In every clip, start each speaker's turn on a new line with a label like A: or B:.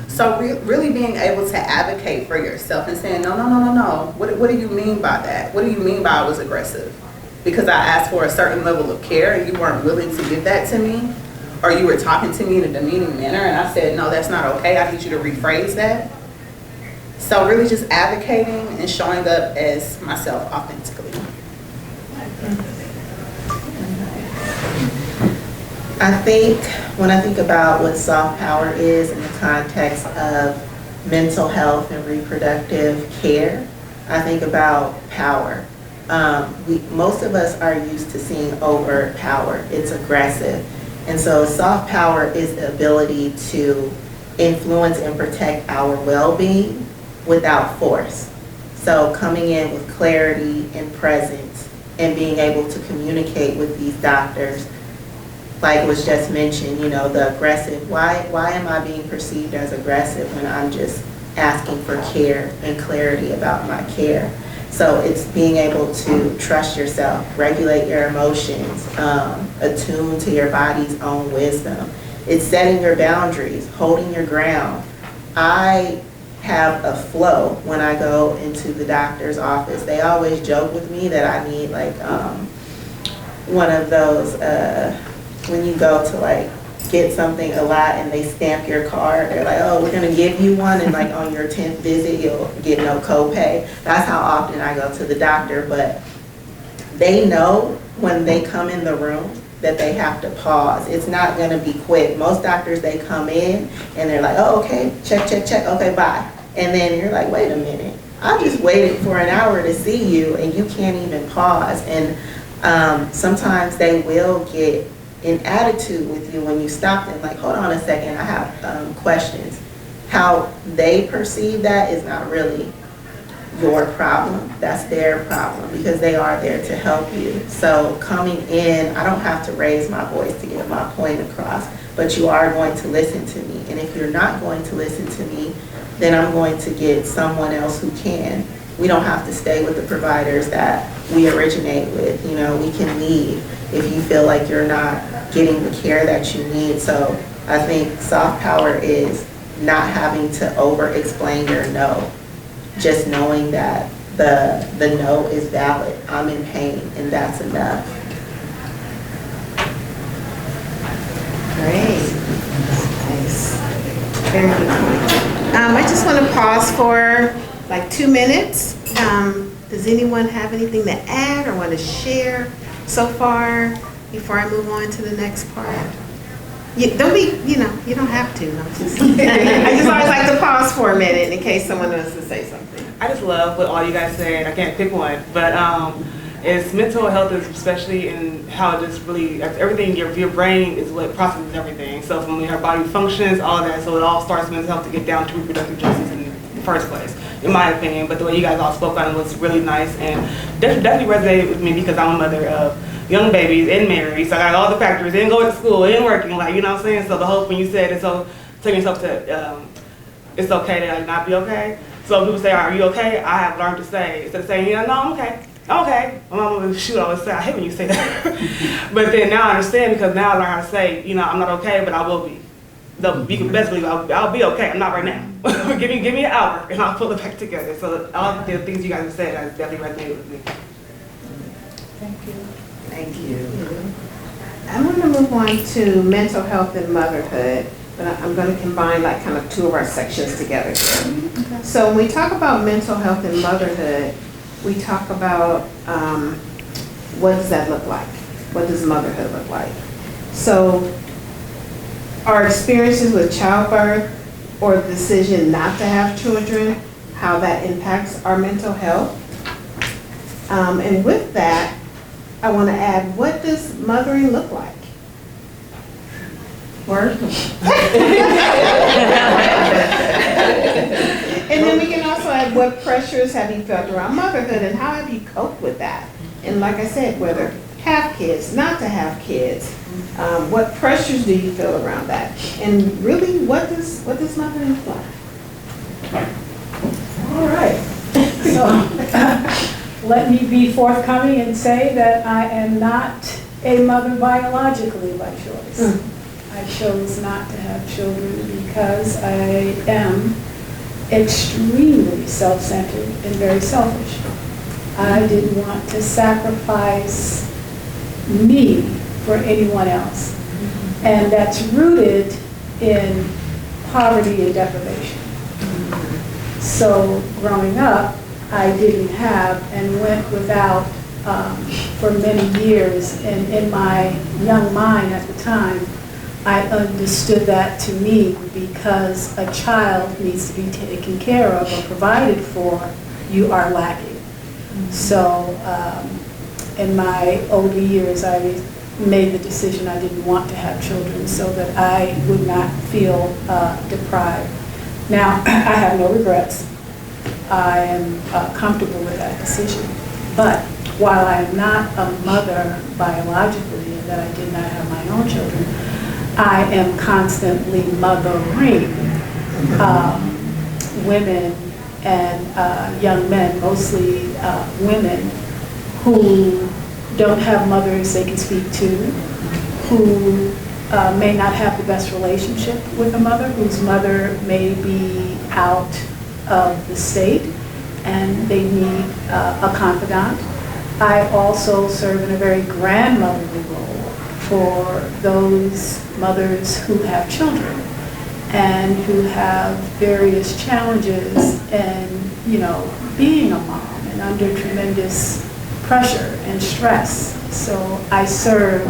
A: So really being able to advocate for yourself and saying, no, no, no, no, no. What do you mean by that? What do you mean by I was aggressive? Because I asked for a certain level of care and you weren't willing to give that to me? Or you were talking to me in a demeaning manner and I said, no, that's not okay. I need you to rephrase that. So really just advocating and showing up as myself authentically.
B: I think when I think about what soft power is in the context of mental health and reproductive care, I think about power. Most of us are used to seeing overt power. It's aggressive. And so soft power is the ability to influence and protect our well-being without force. So coming in with clarity and presence and being able to communicate with these doctors, like was just mentioned, you know, the aggressive, why am I being perceived as aggressive when I'm just asking for care and clarity about my care? So it's being able to trust yourself, regulate your emotions, attune to your body's own wisdom. It's setting your boundaries, holding your ground. I have a flow when I go into the doctor's office. They always joke with me that I need like one of those, when you go to like get something a lot and they stamp your card, they're like, oh, we're gonna give you one, and like on your 10th visit you'll get no copay. That's how often I go to the doctor. But they know when they come in the room that they have to pause. It's not gonna be quick. Most doctors, they come in and they're like, oh, okay, check, check, check, okay, bye. And then you're like, wait a minute, I just waited for an hour to see you and you can't even pause. And sometimes they will get an attitude with you when you stop them, like, hold on a second, I have questions. How they perceive that is not really your problem, that's their problem, because they are there to help you. So coming in, I don't have to raise my voice to get my point across, but you are going to listen to me. And if you're not going to listen to me, then I'm going to get someone else who can. We don't have to stay with the providers that we originate with. You know, we can leave if you feel like you're not getting the care that you need. So I think soft power is not having to over-explain your no, just knowing that the no is valid. I'm in pain, and that's enough.
C: Great. Nice. Very good point. I just want to pause for like 2 minutes. Does anyone have anything to add or want to share so far before I move on to the next part? You don't have to. I just always like to pause for a minute in case someone wants to say something.
D: I just love what all you guys said. I can't pick one, but it's mental health, is especially in how it just really, everything, your brain is what processes everything. So from your body functions, all that, so it all starts with mental health to get down to reproductive justice in the first place, in my opinion. But the way you guys all spoke on it was really nice and definitely resonated with me because I'm a mother of young babies and married, so I got all the factors, and going to school and working, like, you know what I'm saying? So the hope when you said it's so, take yourself to, it's okay to like, not be okay. So people say, are you okay? I have learned to say, instead of saying, yeah, no, I'm okay. I'm okay. My mom would shoot, I always say, I hate when you say that. But then now I understand, because now I learn how to say, you know, I'm not okay, but I will be. You can best believe I'll be okay. I'm not right now. give me an hour and I'll pull it back together. So all the things you guys have said has definitely resonated with me.
C: Thank you. Thank you. I'm going to move on to mental health and motherhood, but I'm going to combine like kind of two of our sections together here. Okay. So when we talk about mental health and motherhood, we talk about what does that look like? What does motherhood look like? So our experiences with childbirth or the decision not to have children, how that impacts our mental health. And with that, I want to add, what does mothering look like? Work. And then we can also add, what pressures have you felt around motherhood and how have you coped with that? And like I said, whether have kids, not to have kids, what pressures do you feel around that? And really, what does mothering look like?
E: All right. So, let me be forthcoming and say that I am not a mother biologically by choice. I chose not to have children because I am extremely self-centered and very selfish. I didn't want to sacrifice me for anyone else. And that's rooted in poverty and deprivation. So growing up, I didn't have and went without for many years. And in my young mind at the time, I understood that to me because a child needs to be taken care of or provided for, you are lacking. So in my older years, I made the decision I didn't want to have children so that I would not feel deprived. Now, I have no regrets. I am comfortable with that decision. But while I am not a mother biologically, and that I did not have my own children, I am constantly mothering women and young men, mostly women, who don't have mothers they can speak to, who may not have the best relationship with a mother, whose mother may be out of the state and they need a confidant. I also serve in a very grandmotherly role for those mothers who have children and who have various challenges in, being a mom and under tremendous pressure and stress. So I serve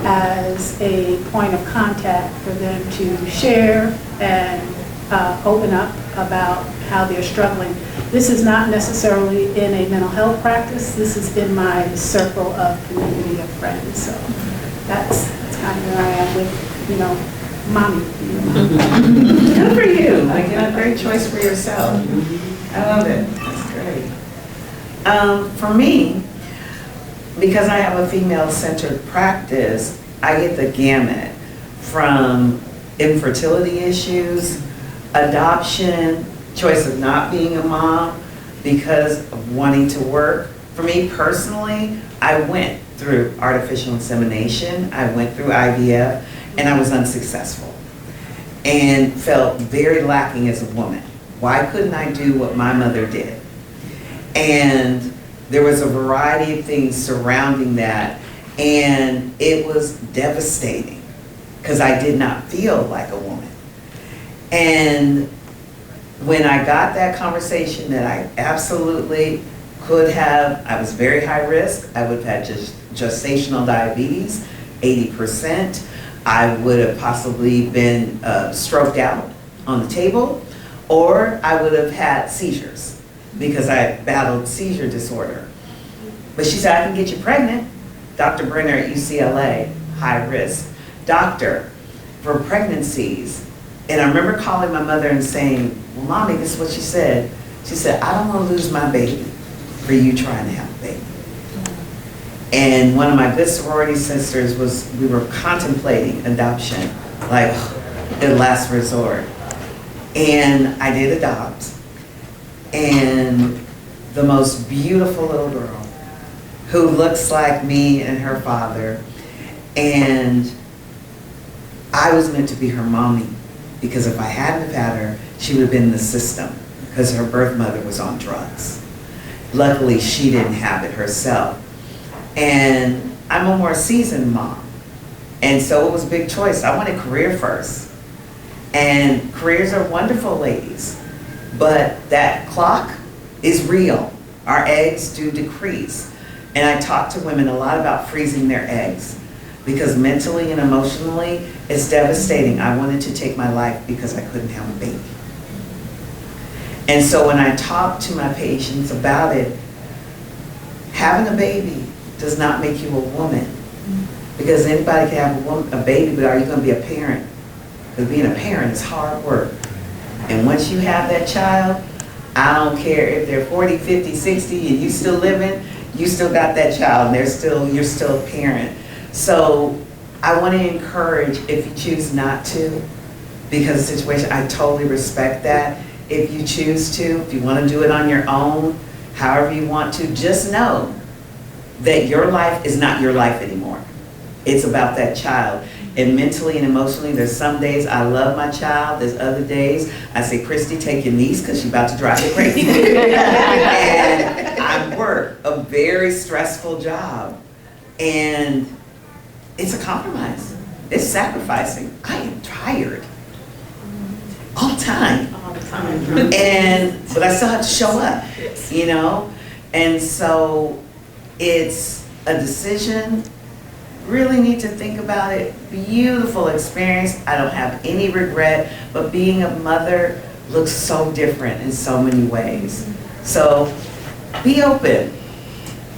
E: as a point of contact for them to share and open up about how they're struggling. This is not necessarily in a mental health practice. This is in my circle of community of friends. So that's kind of where I am with, mommy.
B: Good for you. Again, a great choice for yourself. I love it. That's great. For me, because I have a female-centered practice, I get the gamut from infertility issues, adoption, choice of not being a mom because of wanting to work. For me personally, I went through artificial insemination, I went through IVF, and I was unsuccessful and felt very lacking as a woman. Why couldn't I do what my mother did? And there was a variety of things surrounding that, and it was devastating because I did not feel like a woman. And when I got that conversation that I absolutely could have, I was very high risk. I would have had gestational diabetes, 80%. I would have possibly been stroked out on the table, or I would have had seizures because I battled seizure disorder. But she said, I can get you pregnant. Dr. Brenner at UCLA, high risk doctor for pregnancies. And I remember calling my mother and saying, well, Mommy, this is what she said. She said, I don't want to lose my baby for you trying to have a baby. And one of my good sorority sisters we were contemplating adoption, like at last resort. And I did adopt. And the most beautiful little girl who looks like me and her father. And I was meant to be her mommy, because if I hadn't have had her, she would have been in the system because her birth mother was on drugs. Luckily, she didn't have it herself. And I'm a more seasoned mom. And so it was a big choice. I wanted career first. And careers are wonderful, ladies. But that clock is real. Our eggs do decrease. And I talk to women a lot about freezing their eggs, because mentally and emotionally, it's devastating. I wanted to take my life because I couldn't have a baby. And so when I talk to my patients about it, having a baby does not make you a woman. Because anybody can have a baby, but are you going to be a parent? Because being a parent is hard work. And once you have that child, I don't care if they're 40, 50, 60, and you still living, you still got that child, and you're still a parent. So I want to encourage, if you choose not to, because of the situation, I totally respect that. If you choose to, if you want to do it on your own, however you want to, just know that your life is not your life anymore. It's about that child.
F: and mentally and emotionally. There's some days I love my child. There's other days I say, Christy, take your niece because she's about to drive you crazy. And I work a very stressful job. And it's a compromise. It's sacrificing. I am tired all the time. But I still have to show up, you know? And so it's a decision. Really need to think about it. Beautiful experience. I don't have any regret, but being a mother looks so different in so many ways. So be open.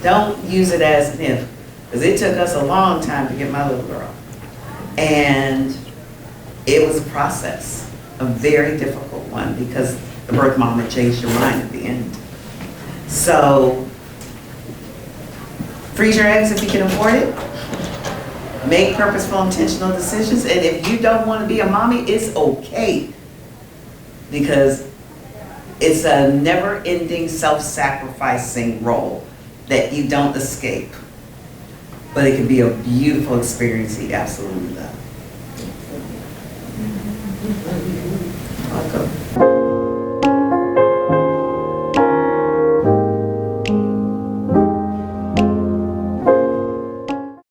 F: Don't use it as an if, because it took us a long time to get my little girl. And it was a process, a very difficult one, because the birth mom had changed your mind at the end. So freeze your eggs if you can afford it. Make purposeful, intentional decisions. And if you don't want to be a mommy, it's okay. Because it's a never-ending, self-sacrificing role that you don't escape. But it can be a beautiful experience you absolutely love.